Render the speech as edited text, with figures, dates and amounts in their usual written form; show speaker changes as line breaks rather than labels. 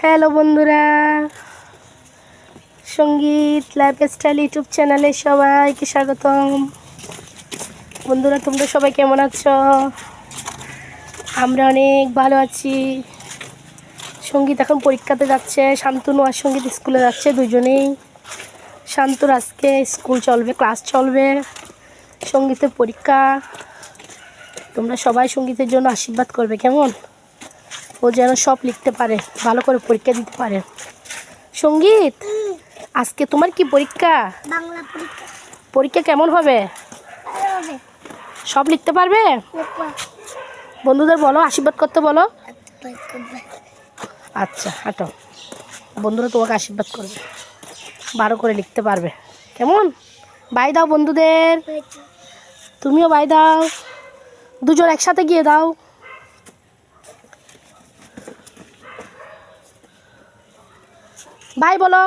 Hello বন্ধুরা, সঙ্গীত lifestyle YouTube চ্যানেলে সবাইকে স্বাগতম। বন্ধুরা, তোমরা সবাই কেমন আছো? আমরা অনেক ভালো আছি। সঙ্গীত এখন পরীক্ষাতে যাচ্ছে, শান্তনু আর সঙ্গীত স্কুলে যাচ্ছে দুজনেই। শান্তর আজকে স্কুল চলবে, ক্লাস চলবে, সঙ্গীতের পরীক্ষা। তোমরা সবাই সঙ্গীতের জন্য আশীর্বাদ করবে, কেমন? ও যেন সব লিখতে পারে, ভালো করে পরীক্ষা দিতে পারে। সঙ্গীত, আজকে তোমার কি পরীক্ষা?
বাংলা পরীক্ষা।
পরীক্ষা কেমন হবে?
ভালো হবে।
সব লিখতে পারবে? বন্ধুদের বলো, আশীর্বাদ করতে বলো। আচ্ছা, হাঁটো। বন্ধুরা তোমাকে আশীর্বাদ করবে, ভালো করে লিখতে পারবে, কেমন? বাই দাও বন্ধুদের। তুমিও বাই দাও, দুজন একসাথে গিয়ে দাও। বাই বলো।